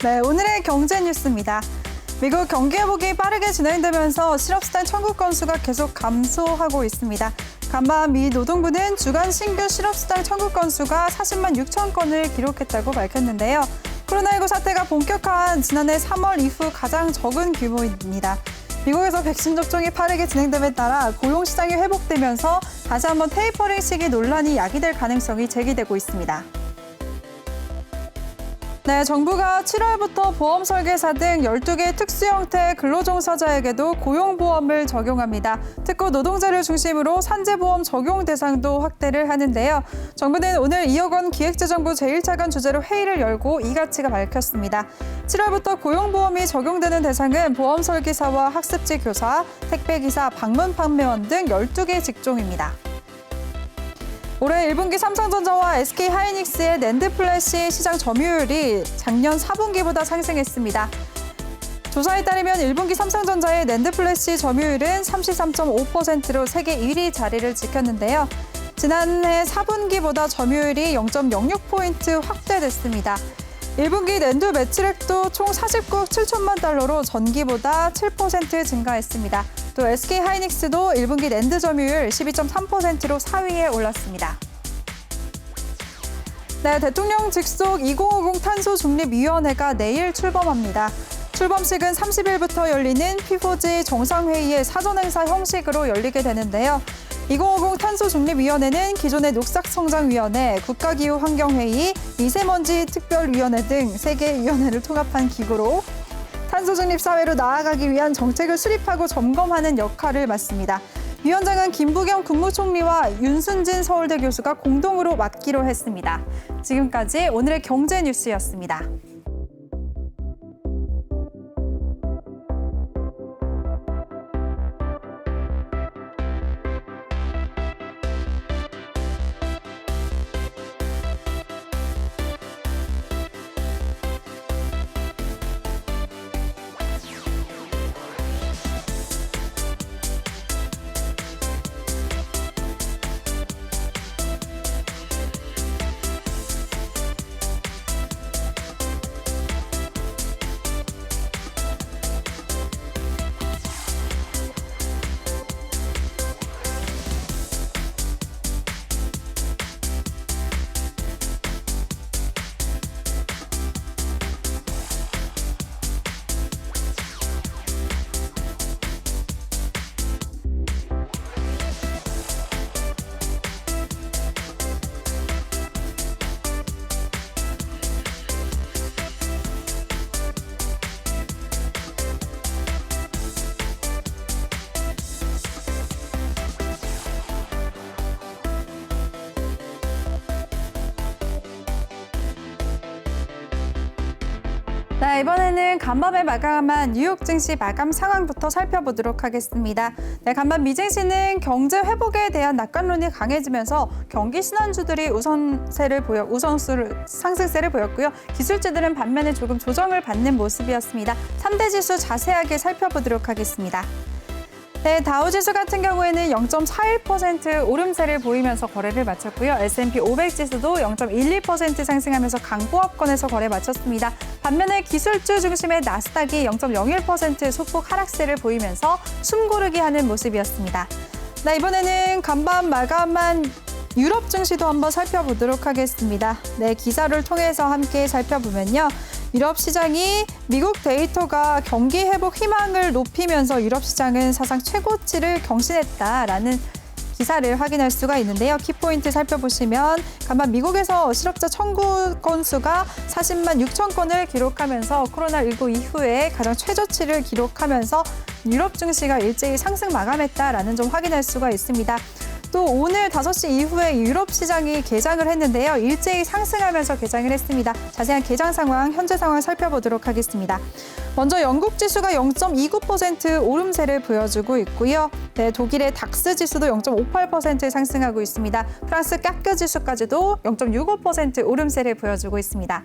네, 오늘의 경제 뉴스입니다. 미국 경기 회복이 빠르게 진행되면서 실업수당 청구 건수가 계속 감소하고 있습니다. 간밤 미 노동부는 주간 신규 실업수당 청구 건수가 40만 6천 건을 기록했다고 밝혔는데요. 코로나19 사태가 본격화한 지난해 3월 이후 가장 적은 규모입니다. 미국에서 백신 접종이 빠르게 진행됨에 따라 고용시장이 회복되면서 다시 한번 테이퍼링 시기 논란이 야기될 가능성이 제기되고 있습니다. 네, 정부가 7월부터 보험 설계사 등 12개 특수 형태의 근로종사자에게도 고용보험을 적용합니다. 특허 노동자를 중심으로 산재보험 적용 대상도 확대를 하는데요. 정부는 오늘 2억 원 기획재정부 제1차관 주재로 회의를 열고 이같이가 밝혔습니다. 7월부터 고용보험이 적용되는 대상은 보험 설계사와 학습지 교사, 택배기사, 방문 판매원 등 12개 직종입니다. 올해 1분기 삼성전자와 SK하이닉스의 낸드플래시 시장 점유율이 작년 4분기보다 상승했습니다. 조사에 따르면 1분기 삼성전자의 낸드플래시 점유율은 33.5%로 세계 1위 자리를 지켰는데요. 지난해 4분기보다 점유율이 0.06포인트 확대됐습니다. 1분기 낸드 매출액도 총 49억 7천만 달러로 전기보다 7% 증가했습니다. 또 SK하이닉스도 1분기 낸드 점유율 12.3%로 4위에 올랐습니다. 네, 대통령 직속 2050 탄소중립위원회가 내일 출범합니다. 출범식은 30일부터 열리는 P4G 정상회의의 사전행사 형식으로 열리게 되는데요. 2050 탄소중립위원회는 기존의 녹색성장위원회, 국가기후환경회의, 미세먼지 특별위원회 등 3개 위원회를 통합한 기구로 탄소중립 사회로 나아가기 위한 정책을 수립하고 점검하는 역할을 맡습니다. 위원장은 김부겸 국무총리와 윤순진 서울대 교수가 공동으로 맡기로 했습니다. 지금까지 오늘의 경제 뉴스였습니다. 네, 이번에는 간밤에 마감한 뉴욕 증시 마감 상황부터 살펴보도록 하겠습니다. 네, 간밤 미증시는 경제 회복에 대한 낙관론이 강해지면서 경기 신한주들이 상승세를 보였고요. 기술주들은 반면에 조금 조정을 받는 모습이었습니다. 3대 지수 자세하게 살펴보도록 하겠습니다. 네, 다우지수 같은 경우에는 0.41% 오름세를 보이면서 거래를 마쳤고요. S&P 500 지수도 0.12% 상승하면서 강보합권에서 거래 마쳤습니다. 반면에 기술주 중심의 나스닥이 0.01% 소폭 하락세를 보이면서 숨고르기 하는 모습이었습니다. 네, 이번에는 간밤 마감한 유럽 증시도 한번 살펴보도록 하겠습니다. 네, 기사를 통해서 함께 살펴보면요. 유럽 시장이 미국 데이터가 경기 회복 희망을 높이면서 유럽 시장은 사상 최고치를 경신했다라는 기사를 확인할 수가 있는데요. 키포인트 살펴보시면 간밤 미국에서 실업자 청구 건수가 40만 6천 건을 기록하면서 코로나19 이후에 가장 최저치를 기록하면서 유럽 증시가 일제히 상승 마감했다라는 점 확인할 수가 있습니다. 또 오늘 5시 이후에 유럽 시장이 개장을 했는데요. 일제히 상승하면서 개장을 했습니다. 자세한 개장 상황, 현재 상황 살펴보도록 하겠습니다. 먼저 영국 지수가 0.29% 오름세를 보여주고 있고요. 네, 독일의 닥스 지수도 0.58% 상승하고 있습니다. 프랑스 까크 지수까지도 0.65% 오름세를 보여주고 있습니다.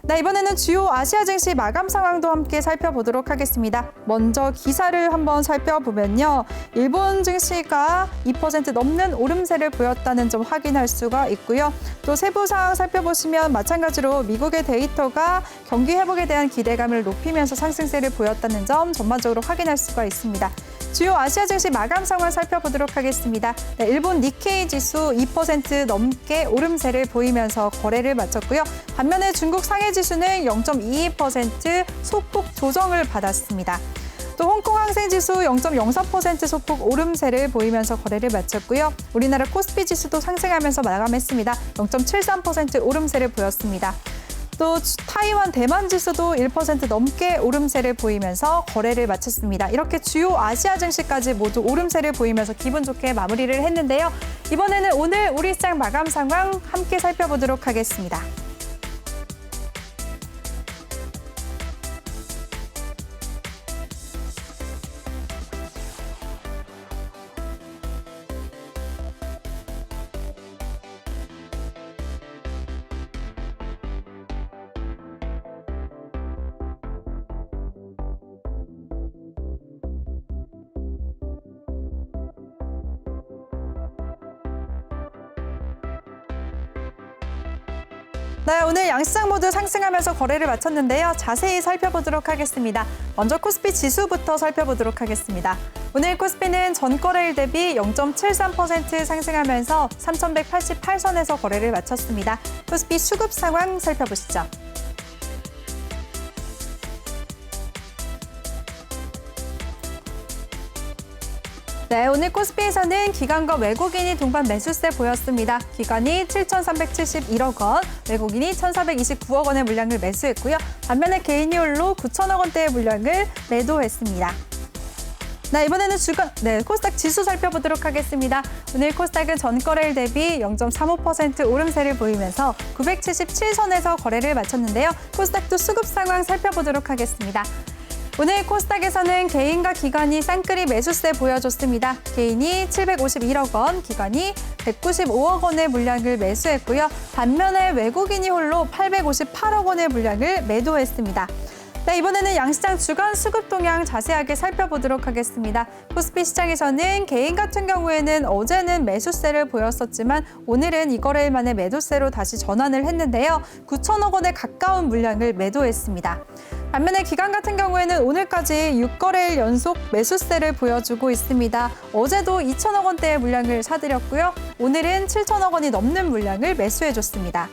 네, 이번에는 주요 아시아 증시 마감 상황도 함께 살펴보도록 하겠습니다. 먼저 기사를 한번 살펴보면요. 일본 증시가 2% 넘는 오름세를 보였다는 점 확인할 수가 있고요. 또 세부 사항 살펴보시면 마찬가지로 미국의 데이터가 경기 회복에 대한 기대감을 높이면서 상승세를 보였다는 점 전반적으로 확인할 수가 있습니다. 주요 아시아 증시 마감 상황 살펴보도록 하겠습니다. 네, 일본 니케이 지수 2% 넘게 오름세를 보이면서 거래를 마쳤고요. 반면에 중국 상해 지수는 0.22% 소폭 조정을 받았습니다. 또 홍콩 항생 지수 0.04% 소폭 오름세를 보이면서 거래를 마쳤고요. 우리나라 코스피 지수도 상승하면서 마감했습니다. 0.73% 오름세를 보였습니다. 또 타이완 대만 지수도 1% 넘게 오름세를 보이면서 거래를 마쳤습니다. 이렇게 주요 아시아 증시까지 모두 오름세를 보이면서 기분 좋게 마무리를 했는데요. 이번에는 오늘 우리 시장 마감 상황 함께 살펴보도록 하겠습니다. 네, 오늘 양시장 모두 상승하면서 거래를 마쳤는데요. 자세히 살펴보도록 하겠습니다. 먼저 코스피 지수부터 살펴보도록 하겠습니다. 오늘 코스피는 전거래일 대비 0.73% 상승하면서 3,188선에서 거래를 마쳤습니다. 코스피 수급 상황 살펴보시죠. 네, 오늘 코스피에서는 기관과 외국인이 동반 매수세 보였습니다. 기관이 7,371억 원, 외국인이 1,429억 원의 물량을 매수했고요. 반면에 개인이 홀로 9천억 원대의 물량을 매도했습니다. 네, 이번에는 코스닥 지수 살펴보도록 하겠습니다. 오늘 코스닥은 전거래일 대비 0.35% 오름세를 보이면서 977선에서 거래를 마쳤는데요. 코스닥도 수급 상황 살펴보도록 하겠습니다. 오늘 코스닥에서는 개인과 기관이 쌍끌이 매수세 보여줬습니다. 개인이 751억 원, 기관이 195억 원의 물량을 매수했고요. 반면에 외국인이 홀로 858억 원의 물량을 매도했습니다. 네, 이번에는 양시장 주간 수급 동향 자세하게 살펴보도록 하겠습니다. 코스피 시장에서는 개인 같은 경우에는 어제는 매수세를 보였었지만 오늘은 이 거래일 만에 매도세로 다시 전환을 했는데요. 9천억 원에 가까운 물량을 매도했습니다. 반면에 기관 같은 경우에는 오늘까지 6거래일 연속 매수세를 보여주고 있습니다. 어제도 2천억 원대의 물량을 사들였고요. 오늘은 7천억 원이 넘는 물량을 매수해줬습니다.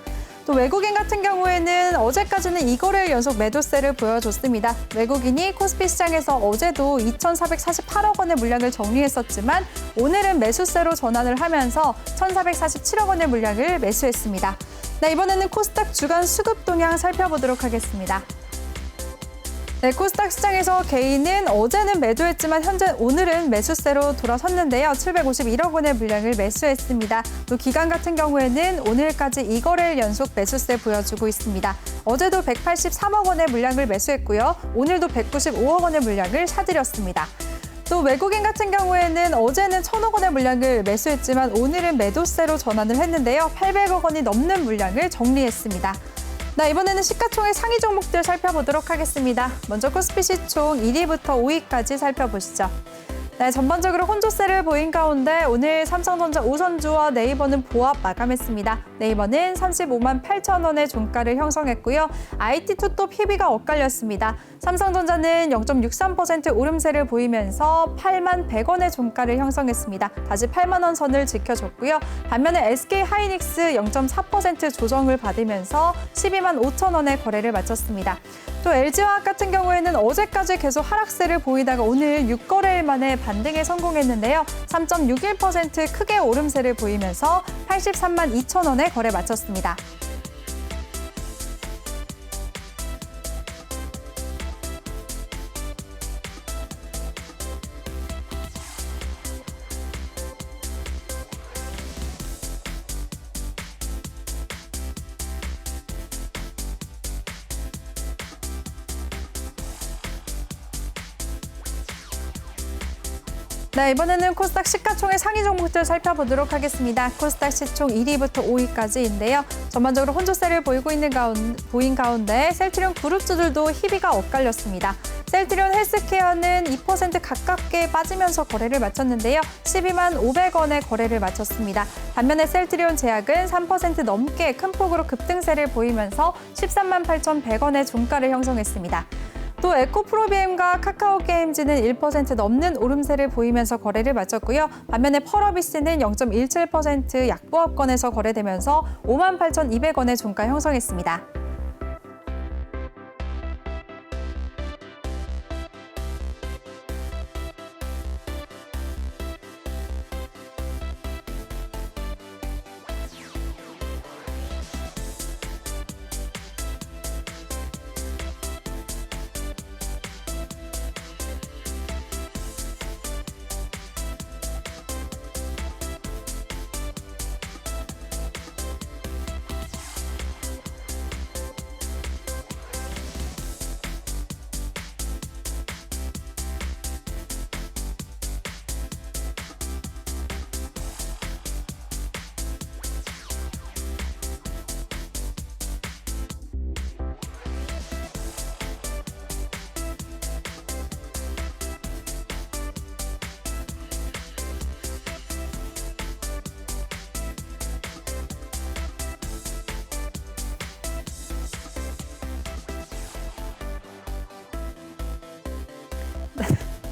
또 외국인 같은 경우에는 어제까지는 2거래일 연속 매도세를 보여줬습니다. 외국인이 코스피 시장에서 어제도 2,448억 원의 물량을 정리했었지만 오늘은 매수세로 전환을 하면서 1,447억 원의 물량을 매수했습니다. 네, 이번에는 코스닥 주간 수급 동향 살펴보도록 하겠습니다. 네, 코스닥 시장에서 개인은 어제는 매도했지만 오늘은 매수세로 돌아섰는데요. 751억 원의 물량을 매수했습니다. 또 기관 같은 경우에는 오늘까지 2거래일 연속 매수세 보여주고 있습니다. 어제도 183억 원의 물량을 매수했고요. 오늘도 195억 원의 물량을 사들였습니다. 또 외국인 같은 경우에는 어제는 1,000억 원의 물량을 매수했지만 오늘은 매도세로 전환을 했는데요. 800억 원이 넘는 물량을 정리했습니다. 네, 이번에는 시가총액 상위 종목들 살펴보도록 하겠습니다. 먼저 코스피 시총 1위부터 5위까지 살펴보시죠. 네, 전반적으로 혼조세를 보인 가운데 오늘 삼성전자 우선주와 네이버는 보합 마감했습니다. 네이버는 35만 8천 원의 종가를 형성했고요. IT 투톱 희비가 엇갈렸습니다. 삼성전자는 0.63% 오름세를 보이면서 8만 100원의 종가를 형성했습니다. 다시 8만 원 선을 지켜줬고요. 반면에 SK하이닉스 0.4% 조정을 받으면서 12만 5천 원의 거래를 마쳤습니다. 또 LG화학 같은 경우에는 어제까지 계속 하락세를 보이다가 오늘 6거래일 만에 반등에 성공했는데요. 3.61% 크게 오름세를 보이면서 83만 2천 원에 거래 마쳤습니다. 네, 이번에는 코스닥 시가총액 상위 종목들 살펴보도록 하겠습니다. 코스닥 시총 1위부터 5위까지인데요. 전반적으로 혼조세를 보인 가운데 셀트리온 그룹주들도 희비가 엇갈렸습니다. 셀트리온 헬스케어는 2% 가깝게 빠지면서 거래를 마쳤는데요. 12만 500원에 거래를 마쳤습니다. 반면에 셀트리온 제약은 3% 넘게 큰 폭으로 급등세를 보이면서 13만 8,100원의 종가를 형성했습니다. 또 에코프로비엠과 카카오게임즈는 1% 넘는 오름세를 보이면서 거래를 마쳤고요. 반면에 펄어비스는 0.17% 약보합권에서 거래되면서 5만 8,200원의 종가 형성했습니다.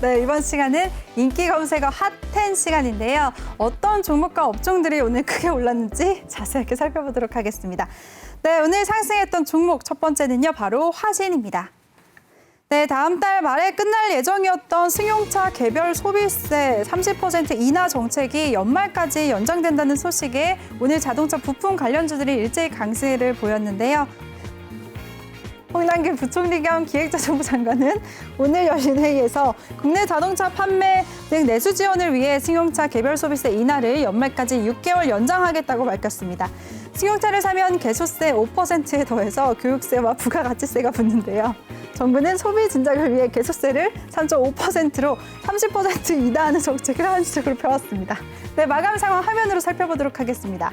네, 이번 시간은 인기 검색어 핫10 시간인데요. 어떤 종목과 업종들이 오늘 크게 올랐는지 자세하게 살펴보도록 하겠습니다. 네, 오늘 상승했던 종목 첫 번째는요, 바로 화신입니다. 네, 다음 달 말에 끝날 예정이었던 승용차 개별 소비세 30% 인하 정책이 연말까지 연장된다는 소식에 오늘 자동차 부품 관련주들이 일제히 강세를 보였는데요. 홍남기 부총리 겸 기획자정부 장관은 오늘 열린 회의에서 국내 자동차 판매 등 내수 지원을 위해 승용차 개별 소비세 인하를 연말까지 6개월 연장하겠다고 밝혔습니다. 승용차를 사면 개소세 5%에 더해서 교육세와 부가가치세가 붙는데요. 정부는 소비 진작을 위해 개소세를 3.5%로 30% 인하하는 정책을 한시적으로 펴왔습니다. 네, 마감 상황 화면으로 살펴보도록 하겠습니다.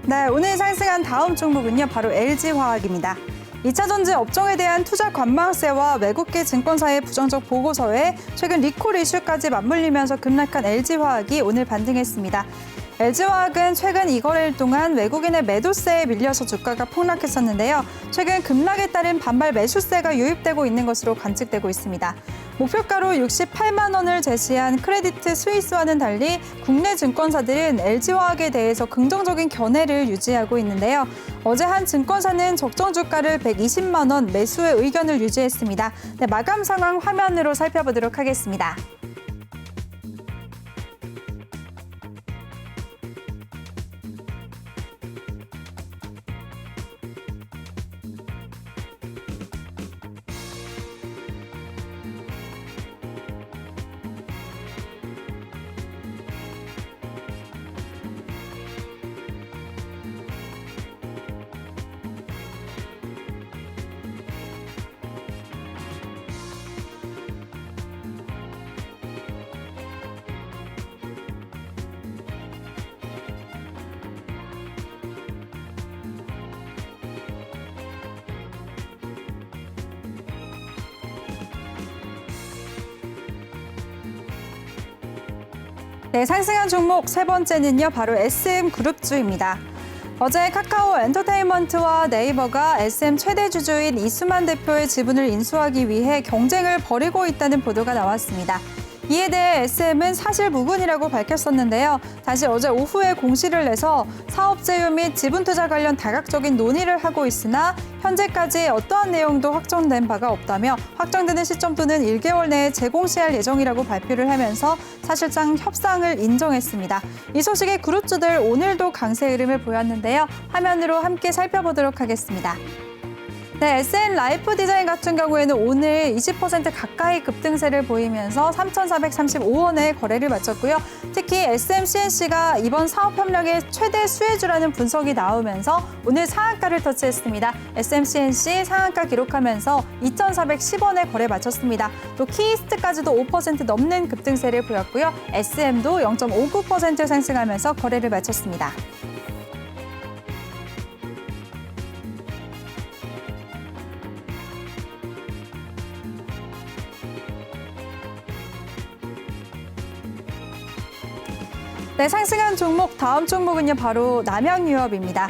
네, 오늘 상승한 다음 종목은요, 바로 LG화학입니다. 2차 전지 업종에 대한 투자 관망세와 외국계 증권사의 부정적 보고서에 최근 리콜 이슈까지 맞물리면서 급락한 LG화학이 오늘 반등했습니다. LG화학은 최근 이거래일 동안 외국인의 매도세에 밀려서 주가가 폭락했었는데요. 최근 급락에 따른 반발 매수세가 유입되고 있는 것으로 관측되고 있습니다. 목표가로 68만 원을 제시한 크레디트 스위스와는 달리 국내 증권사들은 LG화학에 대해서 긍정적인 견해를 유지하고 있는데요. 어제 한 증권사는 적정 주가를 120만 원 매수의 의견을 유지했습니다. 네, 마감 상황 화면으로 살펴보도록 하겠습니다. 네, 상승한 종목 세 번째는요, 바로 SM그룹주입니다. 어제 카카오 엔터테인먼트와 네이버가 SM 최대 주주인 이수만 대표의 지분을 인수하기 위해 경쟁을 벌이고 있다는 보도가 나왔습니다. 이에 대해 SM은 사실 무근이라고 밝혔었는데요. 다시 어제 오후에 공시를 내서 사업 제휴 및 지분 투자 관련 다각적인 논의를 하고 있으나 현재까지 어떠한 내용도 확정된 바가 없다며 확정되는 시점 또는 1개월 내에 재공시할 예정이라고 발표를 하면서 사실상 협상을 인정했습니다. 이 소식에 그룹주들 오늘도 강세 흐름을 보였는데요. 화면으로 함께 살펴보도록 하겠습니다. 네, SM 라이프 디자인 같은 경우에는 오늘 20% 가까이 급등세를 보이면서 3,435원에 거래를 마쳤고요. 특히 SMCNC가 이번 사업 협력의 최대 수혜주라는 분석이 나오면서 오늘 상한가를 터치했습니다. SMCNC 상한가 기록하면서 2,410원에 거래 마쳤습니다. 또 키이스트까지도 5% 넘는 급등세를 보였고요. SM도 0.59% 상승하면서 거래를 마쳤습니다. 네, 상승한 종목, 다음 종목은요, 바로 남양유업입니다.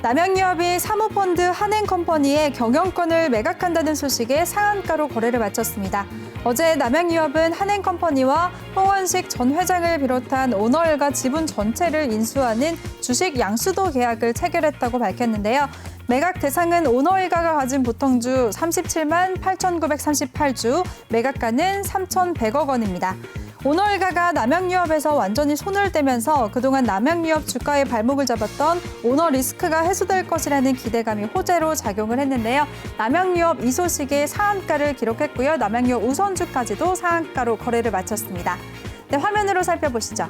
남양유업이 사모펀드 한행컴퍼니의 경영권을 매각한다는 소식에 상한가로 거래를 마쳤습니다. 어제 남양유업은 한행컴퍼니와 홍원식 전 회장을 비롯한 오너일가 지분 전체를 인수하는 주식 양수도 계약을 체결했다고 밝혔는데요. 매각 대상은 오너일가가 가진 보통주 37만 8,938주, 매각가는 3,100억 원입니다. 오너일가가 남양유업에서 완전히 손을 떼면서 그동안 남양유업 주가의 발목을 잡았던 오너 리스크가 해소될 것이라는 기대감이 호재로 작용을 했는데요. 남양유업 이 소식에 상한가를 기록했고요. 남양유업 우선주까지도 상한가로 거래를 마쳤습니다. 네, 화면으로 살펴보시죠.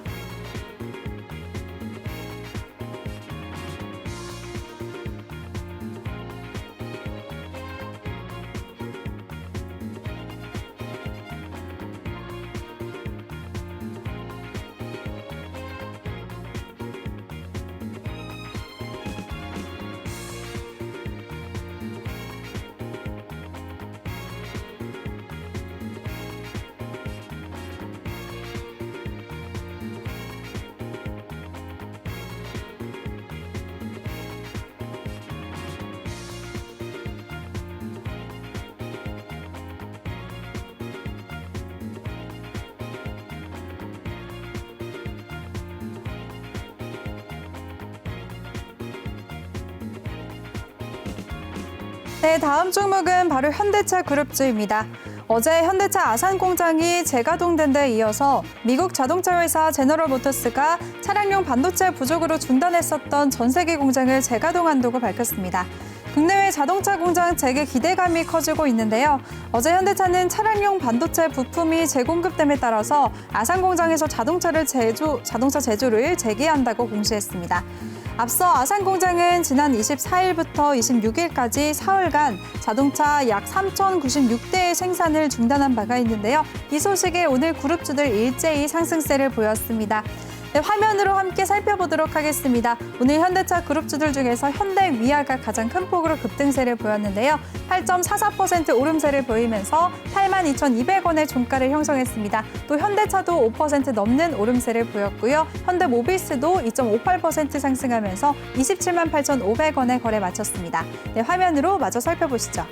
네, 다음 종목은 바로 현대차 그룹주입니다. 어제 현대차 아산 공장이 재가동된 데 이어서 미국 자동차 회사 제너럴 모터스가 차량용 반도체 부족으로 중단했었던 전 세계 공장을 재가동한다고 밝혔습니다. 국내외 자동차 공장 재개 기대감이 커지고 있는데요. 어제 현대차는 차량용 반도체 부품이 재공급됨에 따라서 아산 공장에서 자동차 제조를 재개한다고 공시했습니다. 앞서 아산 공장은 지난 24일부터 26일까지 사흘간 자동차 약 3,096대의 생산을 중단한 바가 있는데요. 이 소식에 오늘 그룹주들 일제히 상승세를 보였습니다. 네, 화면으로 함께 살펴보도록 하겠습니다. 오늘 현대차 그룹주들 중에서 현대위아가 가장 큰 폭으로 급등세를 보였는데요. 8.44% 오름세를 보이면서 82,200원의 종가를 형성했습니다. 또 현대차도 5% 넘는 오름세를 보였고요. 현대모비스도 2.58% 상승하면서 27만 8,500원에 거래 마쳤습니다. 네, 화면으로 마저 살펴보시죠.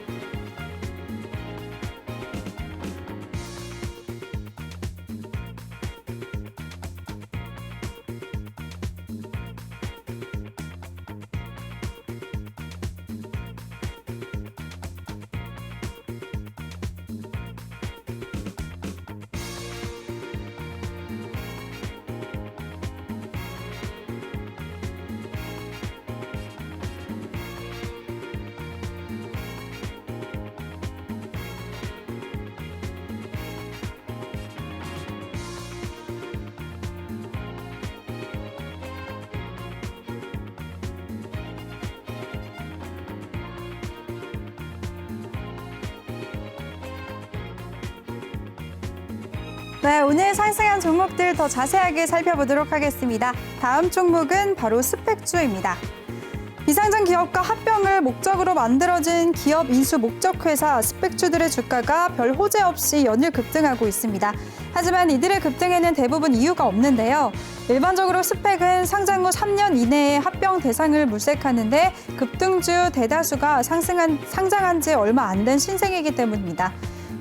네, 오늘 상승한 종목들 더 자세하게 살펴보도록 하겠습니다. 다음 종목은 바로 스펙주입니다. 비상장 기업과 합병을 목적으로 만들어진 기업 인수 목적회사 스펙주들의 주가가 별 호재 없이 연일 급등하고 있습니다. 하지만 이들의 급등에는 대부분 이유가 없는데요. 일반적으로 스펙은 상장 후 3년 이내에 합병 대상을 물색하는데 급등주 대다수가 상장한 지 얼마 안 된 신생이기 때문입니다.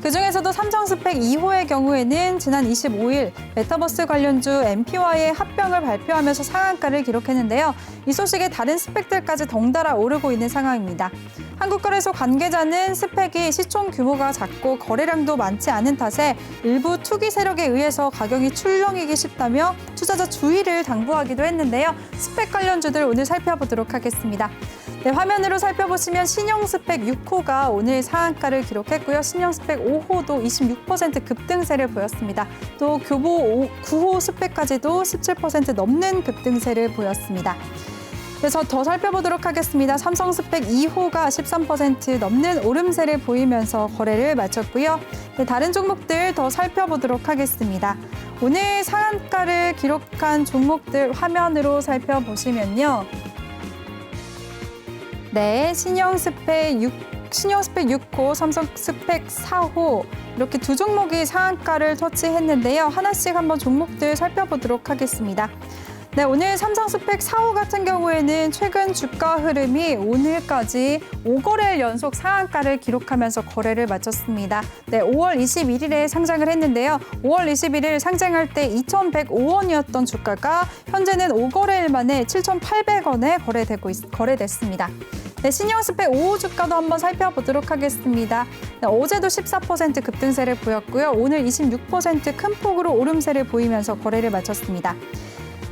그중에서도 삼성 스펙 2호의 경우에는 지난 25일 메타버스 관련주 MP와의 합병을 발표하면서 상한가를 기록했는데요. 이 소식에 다른 스펙들까지 덩달아 오르고 있는 상황입니다. 한국거래소 관계자는 스펙이 시총 규모가 작고 거래량도 많지 않은 탓에 일부 투기 세력에 의해서 가격이 출렁이기 쉽다며 투자자 주의를 당부하기도 했는데요. 스펙 관련주들 오늘 살펴보도록 하겠습니다. 네, 화면으로 살펴보시면 신형 스펙 6호가 오늘 상한가를 기록했고요. 신형 스펙 5호도 26% 급등세를 보였습니다. 또 교보 9호 스펙까지도 17% 넘는 급등세를 보였습니다. 그래서 더 살펴보도록 하겠습니다. 삼성 스펙 2호가 13% 넘는 오름세를 보이면서 거래를 마쳤고요. 네, 다른 종목들 더 살펴보도록 하겠습니다. 오늘 상한가를 기록한 종목들 화면으로 살펴보시면요. 네, 신형 스펙 6호, 삼성 스펙 4호 이렇게 두 종목이 상한가를 터치했는데요. 하나씩 한번 종목들 살펴보도록 하겠습니다. 네, 오늘 삼성 스펙 4호 같은 경우에는 최근 주가 흐름이 오늘까지 5거래일 연속 상한가를 기록하면서 거래를 마쳤습니다. 네, 5월 21일에 상장을 했는데요. 5월 21일 상장할 때 2,105원이었던 주가가 현재는 5거래일 만에 7,800원에 거래됐습니다. 네, 신형 스펙 5호 주가도 한번 살펴보도록 하겠습니다. 네, 어제도 14% 급등세를 보였고요. 오늘 26% 큰 폭으로 오름세를 보이면서 거래를 마쳤습니다.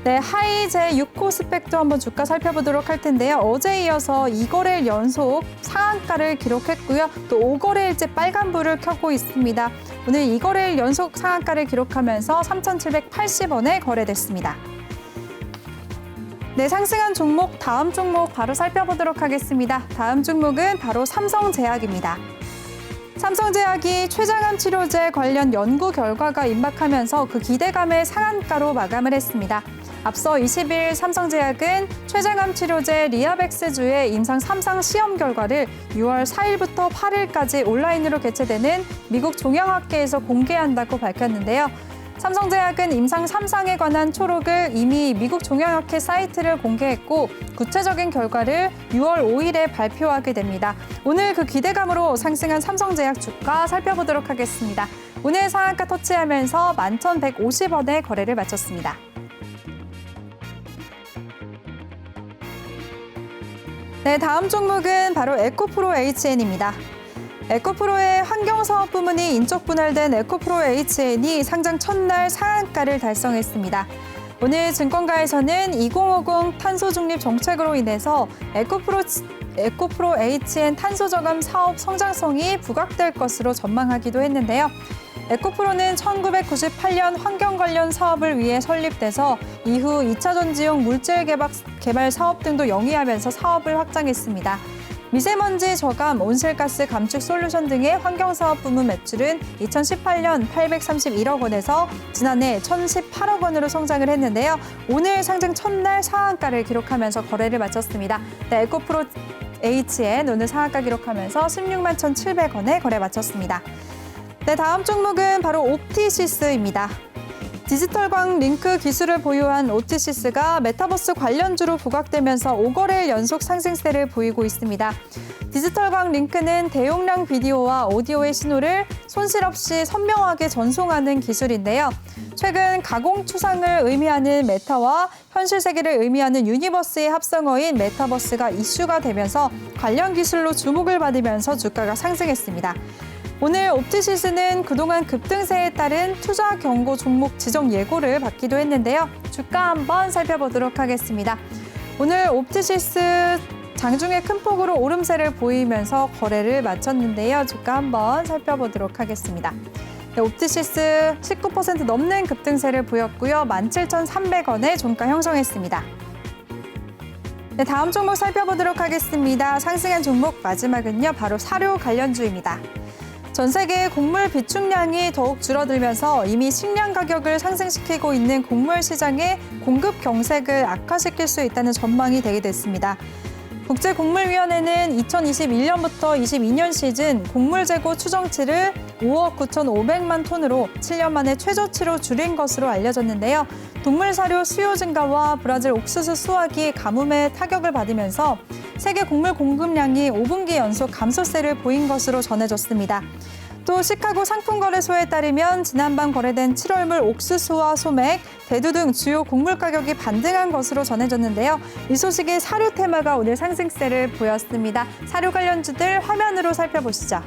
네, 하이제 6호 스펙도 한번 주가 살펴보도록 할 텐데요. 어제 이어서 2거래일 연속 상한가를 기록했고요. 또 5거래일째 빨간불을 켜고 있습니다. 오늘 2거래일 연속 상한가를 기록하면서 3,780원에 거래됐습니다. 네, 상승한 종목, 다음 종목 바로 살펴보도록 하겠습니다. 다음 종목은 바로 삼성제약입니다. 삼성제약이 췌장암 치료제 관련 연구 결과가 임박하면서 그 기대감을 상한가로 마감을 했습니다. 앞서 20일 삼성제약은 췌장암 치료제 리아벡스주의 임상 3상 시험 결과를 6월 4일부터 8일까지 온라인으로 개최되는 미국 종양학회에서 공개한다고 밝혔는데요. 삼성제약은 임상 3상에 관한 초록을 이미 미국 종양학회 사이트를 공개했고 구체적인 결과를 6월 5일에 발표하게 됩니다. 오늘 그 기대감으로 상승한 삼성제약 주가 살펴보도록 하겠습니다. 오늘 상한가 터치하면서 11,150원에 거래를 마쳤습니다. 네, 다음 종목은 바로 에코프로 HN입니다. 에코프로의 환경사업 부문이 인적 분할된 에코프로 HN이 상장 첫날 상한가를 달성했습니다. 오늘 증권가에서는 2050 탄소 중립 정책으로 인해서 에코프로 HN 탄소 저감 사업 성장성이 부각될 것으로 전망하기도 했는데요. 에코프로는 1998년 환경 관련 사업을 위해 설립돼서 이후 2차 전지용 물질 개발 사업 등도 영위하면서 사업을 확장했습니다. 미세먼지 저감, 온실가스 감축 솔루션 등의 환경사업 부문 매출은 2018년 831억 원에서 지난해 1,018억 원으로 성장을 했는데요. 오늘 상장 첫날 상한가를 기록하면서 거래를 마쳤습니다. 네, 에코프로 HN 오늘 상한가 기록하면서 16만 1,700원에 거래 마쳤습니다. 네, 다음 종목은 바로 옵티시스입니다. 디지털광 링크 기술을 보유한 옵티시스가 메타버스 관련주로 부각되면서 5거래일 연속 상승세를 보이고 있습니다. 디지털광 링크는 대용량 비디오와 오디오의 신호를 손실 없이 선명하게 전송하는 기술인데요. 최근 가공 추상을 의미하는 메타와 현실 세계를 의미하는 유니버스의 합성어인 메타버스가 이슈가 되면서 관련 기술로 주목을 받으면서 주가가 상승했습니다. 오늘 옵티시스는 그동안 급등세에 따른 투자 경고 종목 지정 예고를 받기도 했는데요. 주가 한번 살펴보도록 하겠습니다. 오늘 옵티시스 장중에 큰 폭으로 오름세를 보이면서 거래를 마쳤는데요. 주가 한번 살펴보도록 하겠습니다. 네, 옵티시스 19% 넘는 급등세를 보였고요. 17,300원에 종가 형성했습니다. 네, 다음 종목 살펴보도록 하겠습니다. 상승한 종목 마지막은요. 바로 사료 관련주입니다. 전 세계 곡물 비축량이 더욱 줄어들면서 이미 식량 가격을 상승시키고 있는 곡물 시장의 공급 경색을 악화시킬 수 있다는 전망이 되게 됐습니다. 국제곡물위원회는 2021년부터 22년 시즌 곡물 재고 추정치를 5억 9,500만 톤으로 7년 만에 최저치로 줄인 것으로 알려졌는데요. 동물 사료 수요 증가와 브라질 옥수수 수확이 가뭄에 타격을 받으면서 세계 곡물 공급량이 5분기 연속 감소세를 보인 것으로 전해졌습니다. 또 시카고 상품거래소에 따르면 지난밤 거래된 7월물 옥수수와 소맥, 대두 등 주요 곡물 가격이 반등한 것으로 전해졌는데요. 이 소식에 사료 테마가 오늘 상승세를 보였습니다. 사료 관련주들 화면으로 살펴보시죠.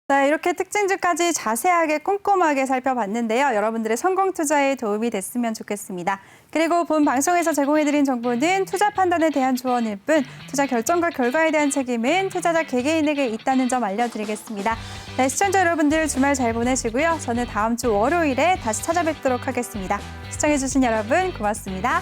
네, 이렇게 특징주까지 자세하게 꼼꼼하게 살펴봤는데요. 여러분들의 성공 투자에 도움이 됐으면 좋겠습니다. 그리고 본 방송에서 제공해드린 정보는 투자 판단에 대한 조언일 뿐 투자 결정과 결과에 대한 책임은 투자자 개개인에게 있다는 점 알려드리겠습니다. 네, 시청자 여러분들 주말 잘 보내시고요. 저는 다음 주 월요일에 다시 찾아뵙도록 하겠습니다. 시청해주신 여러분 고맙습니다.